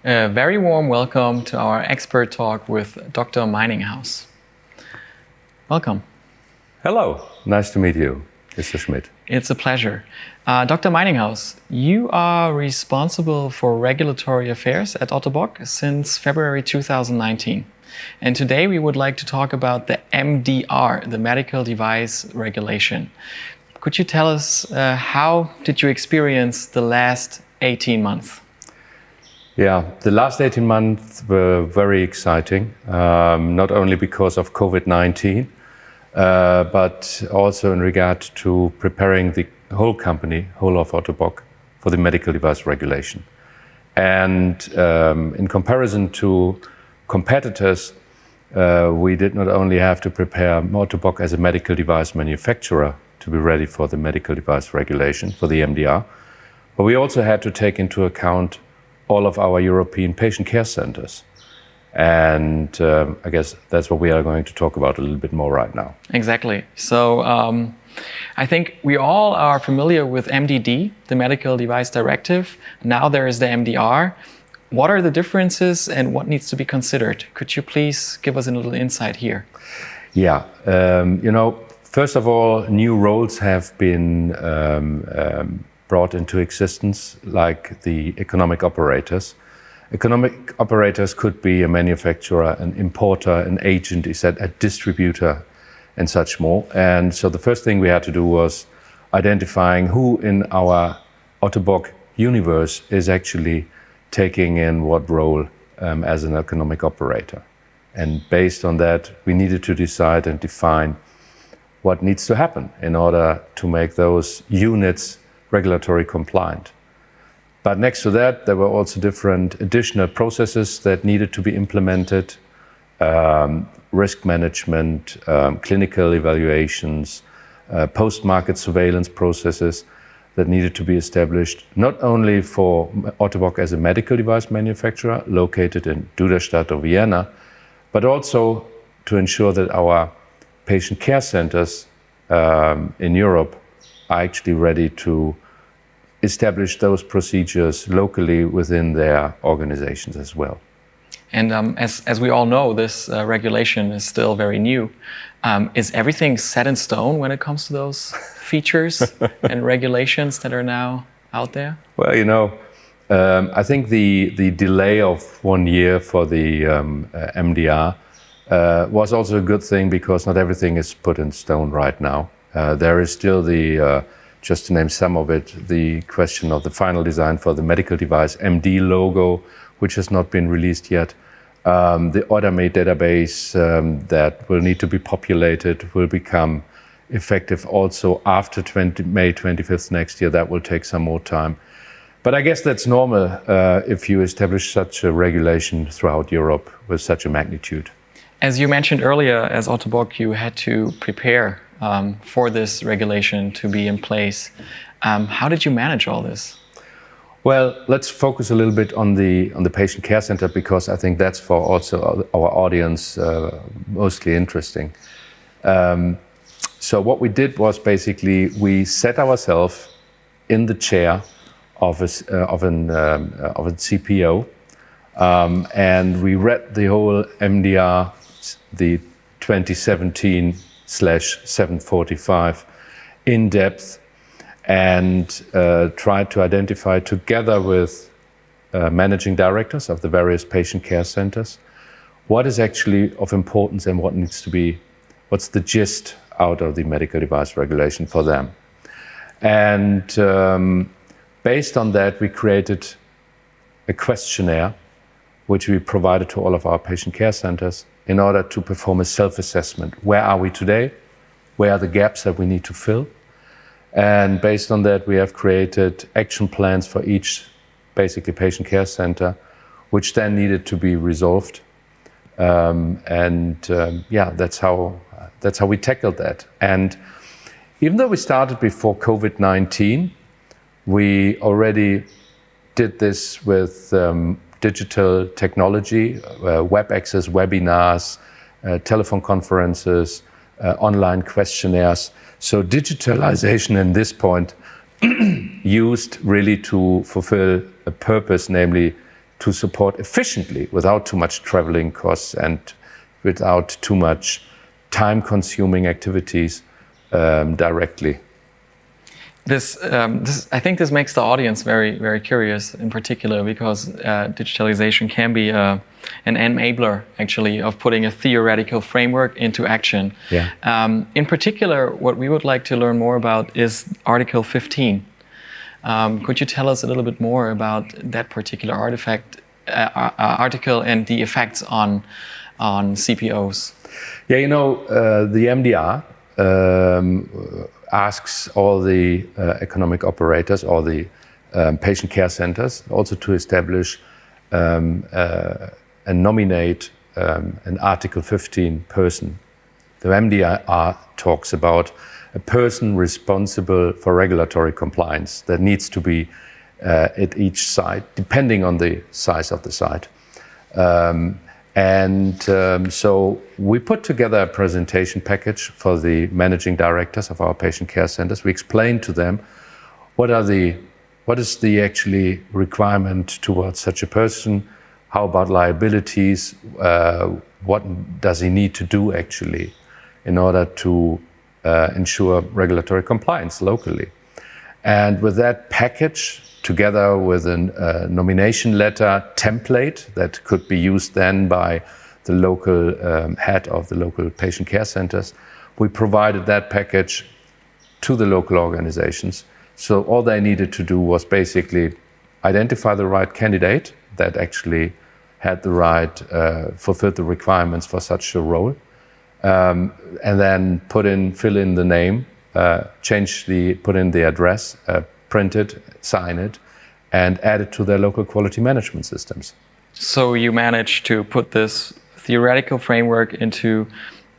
A very warm welcome to our expert talk with Dr. Meininghaus. Welcome. Hello, nice to meet you, Mr. Schmidt. It's a pleasure. Dr. Meininghaus, you are responsible for regulatory affairs at Ottobock since February 2019. And today we would like to talk about the MDR, the Medical Device Regulation. Could you tell us how did you experience the last 18 months? Yeah, the last 18 months were very exciting, not only because of COVID-19, but also in regard to preparing the whole company, whole of Ottobock, for the medical device regulation. And in comparison to competitors, we did not only have to prepare Ottobock as a medical device manufacturer to be ready for the medical device regulation, for the MDR, but we also had to take into account all of our European patient care centers. And I guess that's what we are going to talk about a little bit more right now. Exactly. So I think we all are familiar with MDD, the Medical Device Directive. Now there is the MDR. What are the differences and what needs to be considered? Could you please give us a little insight here? Yeah, first of all, new roles have been brought into existence, like the economic operators. Economic operators could be a manufacturer, an importer, an agent, a distributor, and such more. And so the first thing we had to do was identifying who in our Ottobock universe is actually taking in what role as an economic operator. And based on that, we needed to decide and define what needs to happen in order to make those units regulatory compliant. But next to that, there were also different additional processes that needed to be implemented, risk management, clinical evaluations, post-market surveillance processes that needed to be established, not only for Ottobock as a medical device manufacturer located in Duderstadt or Vienna, but also to ensure that our patient care centers in Europe are actually ready to establish those procedures locally within their organizations as well. And as we all know, this regulation is still very new. Is everything set in stone when it comes to those features and regulations that are now out there? Well, I think the delay of 1 year for the MDR was also a good thing, because not everything is put in stone right now. There is still just to name some of it, the question of the final design for the medical device MD logo, which has not been released yet. The AutoMate database that will need to be populated will become effective also after May 25th next year. That will take some more time. But I guess that's normal if you establish such a regulation throughout Europe with such a magnitude. As you mentioned earlier, as Ottobock, you had to prepare for this regulation to be in place. How did you manage all this? Well, let's focus a little bit on the patient care center, because I think that's for also our audience mostly interesting. So what we did was basically we set ourselves in the chair of a CPO, and we read the whole MDR, the 2017/745 in depth, and tried to identify together with managing directors of the various patient care centers what is actually of importance and what needs to be, what's the gist out of the medical device regulation for them. And based on that, we created a questionnaire which we provided to all of our patient care centers in order to perform a self-assessment. Where are we today? Where are the gaps that we need to fill? And based on that, we have created action plans for each basically patient care center, which then needed to be resolved. That's how we tackled that. And even though we started before COVID-19, we already did this with digital technology, web access, webinars, telephone conferences, online questionnaires. So digitalization in this point used really to fulfill a purpose, namely to support efficiently without too much traveling costs and without too much time-consuming activities directly. I think this makes the audience very, very curious in particular, because digitalization can be an enabler, actually, of putting a theoretical framework into action. Yeah. In particular, what we would like to learn more about is Article 15. Could you tell us a little bit more about that particular article and the effects on CPOs? Yeah, the MDR asks all the economic operators, all the patient care centers, also to establish and nominate an Article 15 person. The MDR talks about a person responsible for regulatory compliance that needs to be at each site, depending on the size of the site. So we put together a presentation package for the managing directors of our patient care centers. We explained to them what is the actually requirement towards such a person, how about liabilities, what does he need to do actually in order to ensure regulatory compliance locally. And with that package, together with a nomination letter template that could be used then by the local head of the local patient care centers, we provided that package to the local organizations. So all they needed to do was basically identify the right candidate that actually had the right, fulfilled the requirements for such a role, and then fill in the name, put in the address, print it, sign it, and add it to their local quality management systems. So you managed to put this theoretical framework into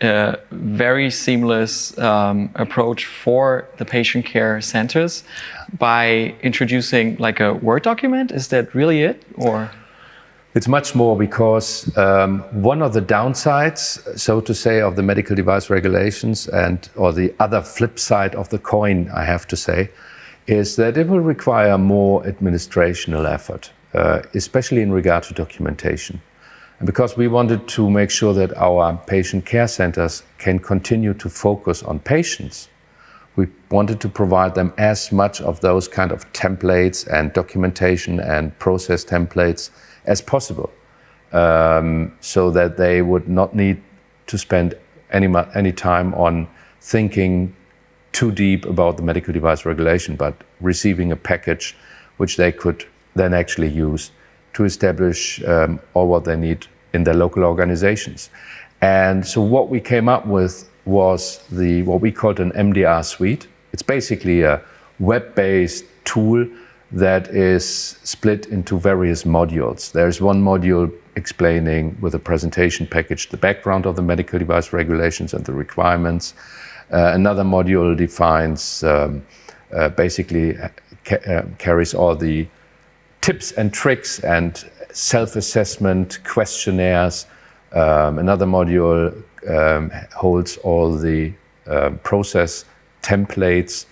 a very seamless approach for the patient care centers by introducing like a Word document? Is that really it, or? It's much more, because one of the downsides, so to say, of the medical device regulations or the other flip side of the coin, I have to say, is that it will require more administrational effort, especially in regard to documentation. And because we wanted to make sure that our patient care centers can continue to focus on patients, we wanted to provide them as much of those kind of templates and documentation and process templates as possible, so that they would not need to spend any time on thinking too deep about the medical device regulation, but receiving a package which they could then actually use to establish all what they need in their local organizations. And so what we came up with was what we called an MDR Suite. It's basically a web-based tool that is split into various modules. There's one module explaining with a presentation package the background of the medical device regulations and the requirements. Another module defines, basically carries all the tips and tricks and self-assessment questionnaires. Another module holds all the process templates.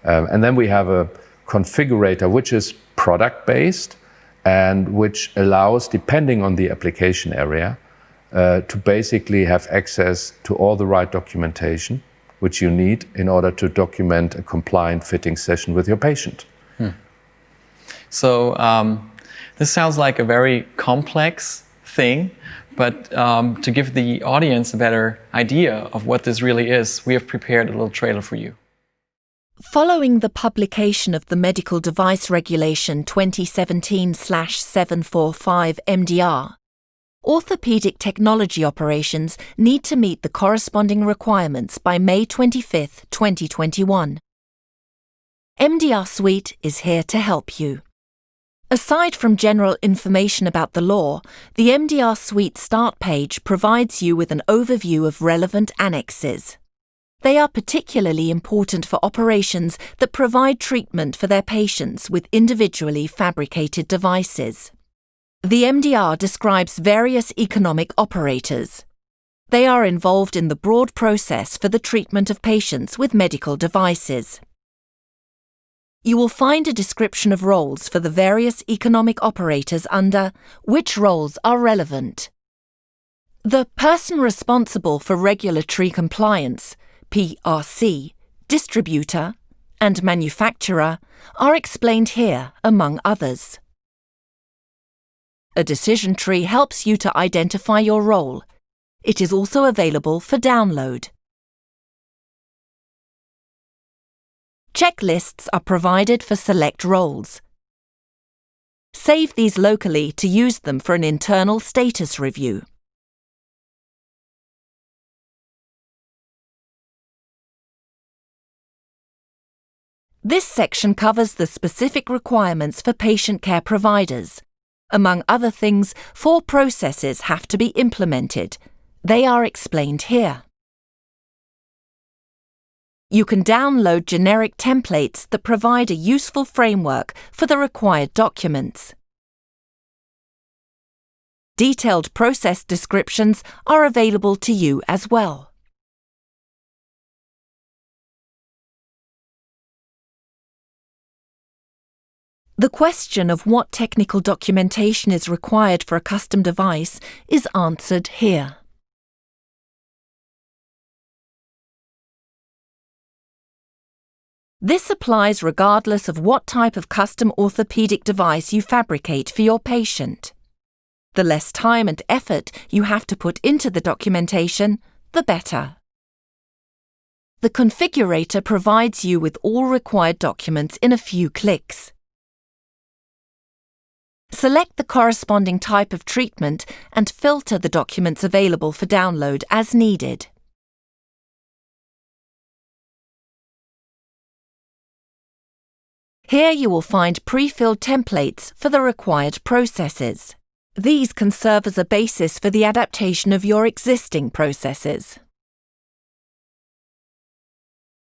And then we have a configurator which is product-based and which allows, depending on the application area, to basically have access to all the right documentation which you need in order to document a compliant fitting session with your patient. So this sounds like a very complex thing, but to give the audience a better idea of what this really is, we have prepared a little trailer for you. Following the publication of the Medical Device Regulation 2017/745 MDR, orthopedic technology operations need to meet the corresponding requirements by May 25, 2021. MDR Suite is here to help you. Aside from general information about the law, the MDR Suite start page provides you with an overview of relevant annexes. They are particularly important for operations that provide treatment for their patients with individually fabricated devices. The MDR describes various economic operators. They are involved in the broad process for the treatment of patients with medical devices. You will find a description of roles for the various economic operators under Which roles are relevant. The person responsible for regulatory compliance, PRC, distributor, and manufacturer are explained here, among others. A decision tree helps you to identify your role. It is also available for download. Checklists are provided for select roles. Save these locally to use them for an internal status review. This section covers the specific requirements for patient care providers. Among other things, 4 processes have to be implemented. They are explained here. You can download generic templates that provide a useful framework for the required documents. Detailed process descriptions are available to you as well. The question of what technical documentation is required for a custom device is answered here. This applies regardless of what type of custom orthopedic device you fabricate for your patient. The less time and effort you have to put into the documentation, the better. The configurator provides you with all required documents in a few clicks. Select the corresponding type of treatment and filter the documents available for download as needed. Here you will find pre-filled templates for the required processes. These can serve as a basis for the adaptation of your existing processes.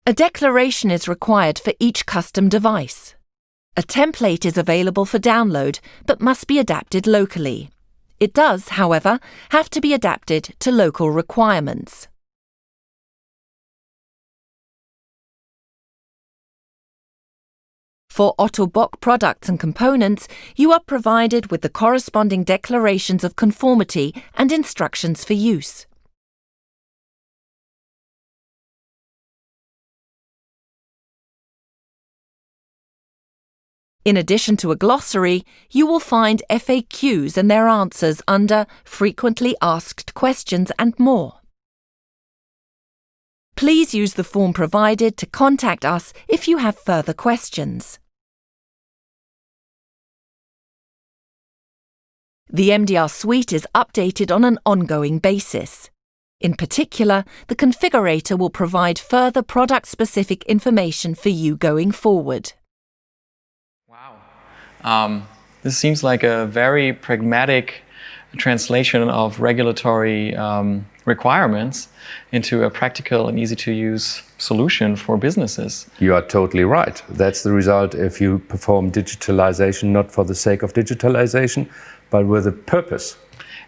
A declaration is required for each custom device. A template is available for download but must be adapted locally. It does, however, have to be adapted to local requirements. For Ottobock products and components, you are provided with the corresponding declarations of conformity and instructions for use. In addition to a glossary, you will find FAQs and their answers under Frequently Asked Questions and more. Please use the form provided to contact us if you have further questions. The MDR Suite is updated on an ongoing basis. In particular, the configurator will provide further product-specific information for you going forward. Wow. This seems like a very pragmatic translation of regulatory requirements into a practical and easy-to-use solution for businesses. You are totally right. That's the result if you perform digitalization not for the sake of digitalization, but with a purpose.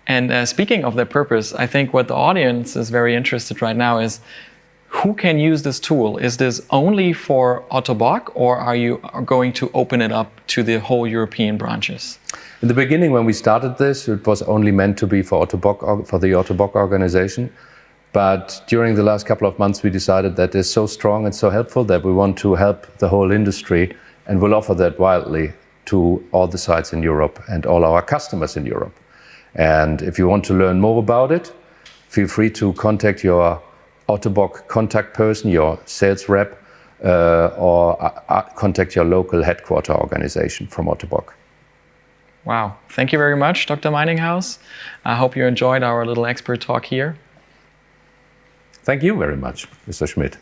And speaking of that purpose, I think what the audience is very interested right now is who can use this tool? Is this only for Ottobock, or are you going to open it up to the whole European branches? In the beginning, when we started this, it was only meant to be for Ottobock, for the Ottobock organization. But during the last couple of months, we decided that it's so strong and so helpful that we want to help the whole industry, and will offer that widely to all the sites in Europe and all our customers in Europe. And if you want to learn more about it, feel free to contact your Ottobock contact person, your sales rep, or contact your local headquarter organization from Ottobock. Wow. Thank you very much, Dr. Meininghaus. I hope you enjoyed our little expert talk here. Thank you very much, Mr. Schmidt.